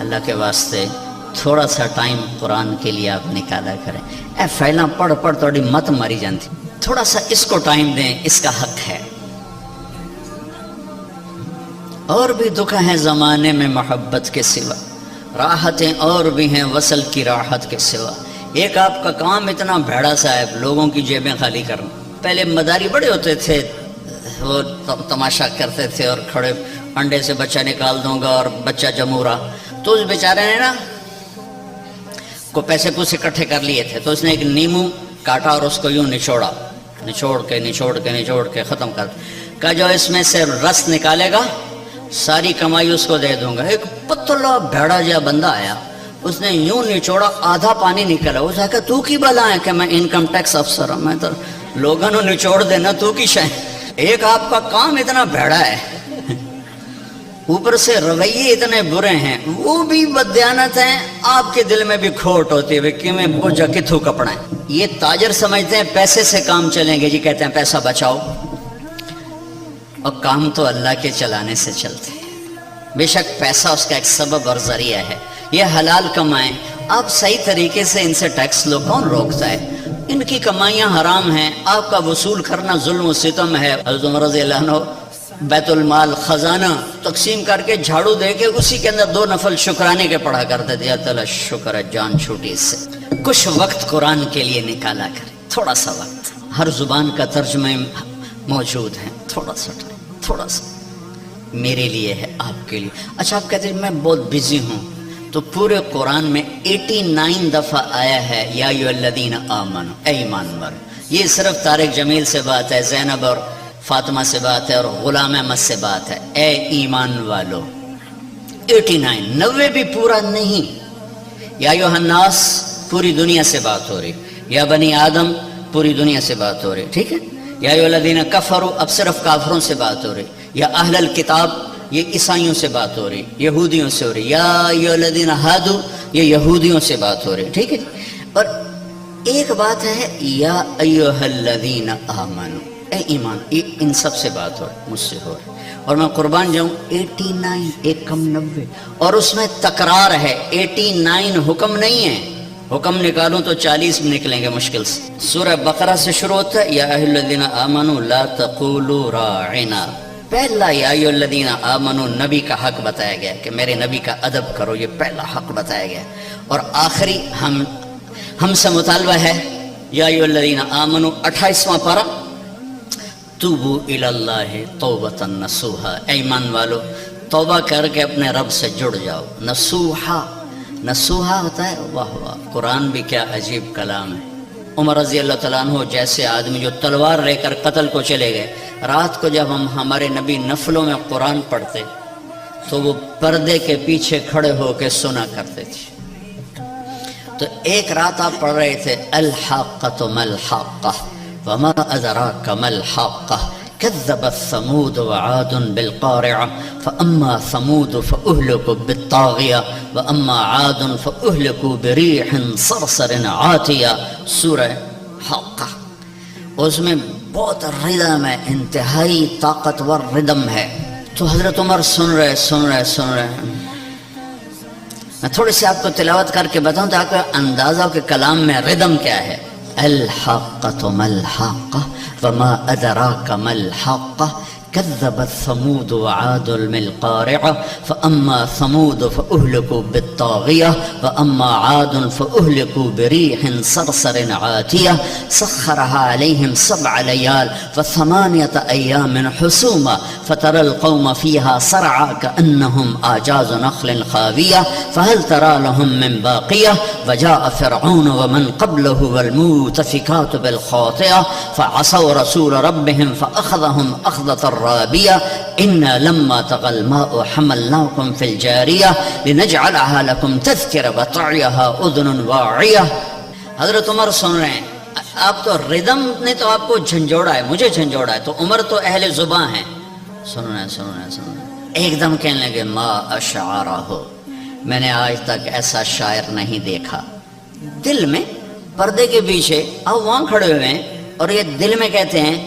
اللہ کے واسطے تھوڑا سا ٹائم قرآن کے لیے آپ نکالا کریں. اے فائلاں پڑھ پڑھ تھوڑی مت ماری جانتی، تھوڑا سا اس کو ٹائم دیں، اس کا حق ہے. اور بھی دکھ ہیں زمانے میں محبت کے سوا، راحتیں اور بھی ہیں وصل کی راحت کے سوا. ایک آپ کا کام اتنا بھیڑا سا ہے، لوگوں کی جیبیں خالی کرنا. پہلے مداری بڑے ہوتے تھے، وہ تماشا کرتے تھے اور کھڑے انڈے سے بچہ نکال دوں گا اور بچہ جمورا. تو اس بیچارے نے نا کو پیسے پوسے اکٹھے کر لیے تھے، تو اس نے ایک نیمو کاٹا اور اس کو یوں نچوڑا، نچوڑ کے ختم کر کہا جو اس میں سے رس نکالے گا ساری کمائی اس کو دے دوں گا. ایک پتلا بھیڑا جا بندہ آیا، اس نے یوں نچوڑا، آدھا پانی نکلا. اس نے کہا تو کی بلا ہے کہ میں انکم ٹیکس افسر ہوں، میں تو لوگوں نے نچوڑ دینا، تو کی شاید. ایک آپ کا کام اتنا بھیڑا ہے، اوپر سے رویے اتنے برے ہیں، وہ بھی بدیانت ہیں، آپ کے دل میں بھی کھوٹ ہوتی ہے کہ میں بوجھا کتھو کپڑا ہے. یہ تاجر سمجھتے ہیں پیسے سے کام چلیں گے، جی کہتے ہیں پیسہ بچاؤ، اور کام تو اللہ کے چلانے سے چلتے ہیں. بے شک پیسہ اس کا ایک سبب اور ذریعہ ہے، یہ حلال کمائیں، آپ صحیح طریقے سے ان سے ٹیکس لو، کون روکتا ہے؟ ان کی کمائیاں حرام ہیں، آپ کا وصول کرنا ظلم و ستم ہے. حضرت عمر رضی اللہ عنہ بیت المال خزانہ تقسیم کر کے جھاڑو دے کے اسی کے اندر 2 نفل شکرانے کے پڑھا کرتے تھے. اللہ تعالیٰ شکر ہے جان چھوٹی سے. کچھ وقت قرآن کے لیے نکالا کریں، تھوڑا سا وقت. ہر زبان کا ترجمہ موجود ہے، تھوڑا سا ٹائم، تھوڑا سا میرے لیے ہے، آپ کے لیے. اچھا آپ کہتے ہیں میں بہت بزی ہوں، تو پورے قرآن میں 89 دفعہ آیا ہے یا ایھا الذین آمنوا، اے ایمان والو. یہ صرف طارق جمیل سے بات ہے، زینب اور فاطمہ سے بات ہے، اور غلام احمد سے بات ہے. اے ایمان والو 89، 90 بھی پورا نہیں. یا ایھا الناس پوری دنیا سے بات ہو رہی، یا بنی آدم پوری دنیا سے بات ہو رہی، ٹھیک ہے. یا ایھا الذین کفروا اب صرف کافروں سے بات ہو رہی. یا اہل الکتاب یہ عیسائیوں سے بات ہو رہی، یہودیوں سے ہو رہی. یا ایھا الذین ہادوا یہ یہودیوں سے بات ہو رہی، ٹھیک ہے. اور ایک بات ہے یا ایھا الذین آمنوا، اے ایمان، یہ ان سب سے بات ہو رہی، مجھ سے ہو رہی. اور میں قربان جاؤں 89 ایک کم 90، اور اس میں تکرار ہے. 89 حکم نہیں ہے، حکم نکالوں تو 40 بھی نکلیں گے مشکل سے. سورہ بقرہ سے شروع ہوتا ہے یا ایھا الذین آمنوا لا تقولوا راعنا. پہلا یا ایھا الذین آمنوا نبی کا حق بتایا گیا کہ میرے نبی کا ادب کرو، یہ پہلا حق بتایا گیا. اور آخری ہم سے مطالبہ ہے یا ایھا الذین آمنوا 28واں پارہ توبوا الی اللہ توبۃ نصوحا. اے ایمان والو توبہ کر کے اپنے رب سے جڑ جاؤ. نصوحا ہوتا ہے، واہ واہ، قرآن بھی کیا عجیب کلام ہے. عمر رضی اللہ تعالیٰ عنہ جیسے آدمی جو تلوار لے کر قتل کو چلے گئے، رات کو جب ہمارے نبی نفلوں میں قرآن پڑھتے تو وہ پردے کے پیچھے کھڑے ہو کے سنا کرتے تھے. تو ایک رات آپ پڑھ رہے تھے الحاقۃ ما الحاقۃ وما ادراک ما الحاقۃ كذبت ثمود وعاد بالقارعة فأما ثمود فأهلكوا بالطاغية وأما عاد فأهلكوا بريح صرصر عاتية. سورہ حاقہ، اس میں بہت ردم ہے، انتہائی طاقتور ردم ہے. تو حضرت عمر سن رہے. میں تھوڑی سی آپ کو تلاوت کر کے بتاؤں تو آپ کو اندازہ ہو کہ کلام میں ردم کیا ہے. الحاقۃ ما الحاقۃ وما ادراک ما الحاقۃ كذبت ثمود وعاد بالقارعة فأما ثمود فأهلكوا بالطاغية وأما عاد فأهلكوا بريح صرصر عاتية سخرها عليهم 7 ليال و8 أيام حسوما فترى القوم فيها صرعى كأنهم أعجاز نخل خاوية فهل ترى لهم من باقية وجاء فرعون ومن قبله والمؤتفكات بالخاطئة فعصوا رسول ربهم فأخذهم أخذة رابية إنا لما طغى الماء حملناكم في الجارية لنجعلها لكم تذكرة وتعيها أذن واعية. حضرت عمر سن رہے ہیں. آپ تو ردم نے تو آپ کو جھنجھوڑا ہے، مجھے جھنجھوڑا ہے، تو عمر تو اہل زباں ہیں. سن رہے ہیں. ایک دم کہنے لگے ما اشعرہ، میں نے آج تک ایسا شاعر نہیں دیکھا. دل میں پردے کے پیچھے آپ وہاں کھڑے ہوئے ہیں اور یہ دل میں کہتے ہیں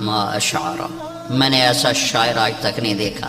ما اشعرہ، میں نے ایسا شاعر آج تک نہیں دیکھا.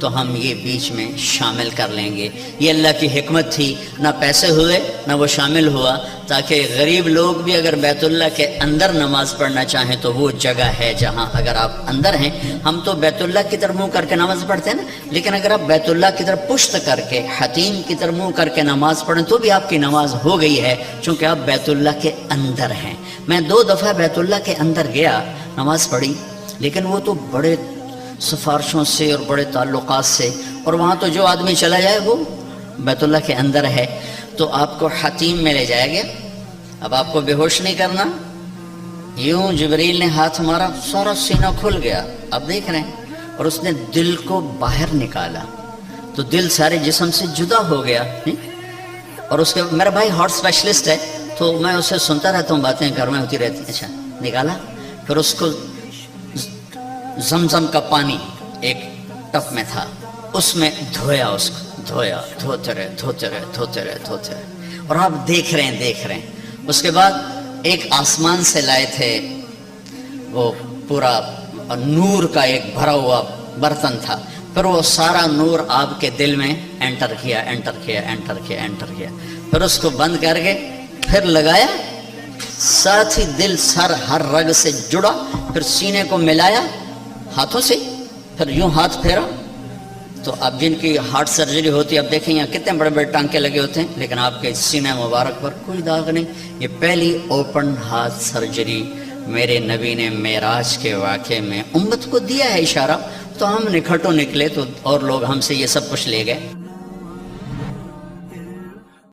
تو ہم یہ بیچ میں شامل کر لیں گے۔ یہ اللہ کی حکمت تھی، نہ پیسے ہوئے نہ وہ شامل ہوا، تاکہ غریب لوگ بھی اگر بیت اللہ کے اندر نماز پڑھنا چاہیں تو وہ جگہ ہے جہاں اگر آپ اندر ہیں، ہم تو بیت اللہ کی طرف منہ کر کے نماز پڑھتے ہیں نا، لیکن اگر آپ بیت اللہ کی طرف پشت کر کے حتیم کی طرف منہ کر کے نماز پڑھیں تو بھی آپ کی نماز ہو گئی ہے، چونکہ آپ بیت اللہ کے اندر ہیں۔ میں 2 دفعہ بیت اللہ کے اندر گیا، نماز پڑھی، لیکن وہ تو بڑے سفارشوں سے اور بڑے تعلقات سے، اور وہاں تو جو آدمی چلا جائے وہ بیت اللہ کے اندر ہے، تو آپ کو حتیم میں لے جائے گا۔ اب آپ کو بے ہوش نہیں کرنا، یوں جبریل نے ہاتھ مارا، سارا سینہ کھل گیا، اب دیکھ رہے ہیں، اور اس نے دل کو باہر نکالا تو دل سارے جسم سے جدا ہو گیا۔ اور اس کے میرا بھائی ہارٹ اسپیشلسٹ ہے تو میں اسے سنتا رہتا ہوں، باتیں گھر میں ہوتی رہتی ہیں۔ اچھا نکالا، پھر اس کو زمزم کا پانی ایک ٹپ میں تھا، اس میں دھویا، اس کو دھویا، دھوتے رہے دھوتے رہے دھوتے رہے دھوتے رہے، اور آپ دیکھ رہے ہیں۔ اس کے بعد ایک آسمان سے لائے تھے، وہ پورا نور کا ایک بھرا ہوا برتن تھا، پھر وہ سارا نور آپ کے دل میں انٹر کیا، پھر اس کو بند کر کے پھر لگایا، ساتھ ہی دل سر ہر رگ سے جڑا، پھر سینے کو ملایا ہاتھوں سے، پھر یوں ہاتھ پھیرا۔ تو اب جن کی ہارٹ سرجری ہوتی ہے، اب دیکھیں یہاں کتنے بڑے بڑے ٹانکے لگے ہوتے ہیں، لیکن آپ کے سینہ مبارک پر کوئی داغ نہیں۔ یہ پہلی اوپن ہارٹ سرجری میرے نبی نے معراج کے واقعے میں امت کو دیا ہے اشارہ، تو ہم نکھٹو نکلے تو اور لوگ ہم سے یہ سب کچھ لے گئے۔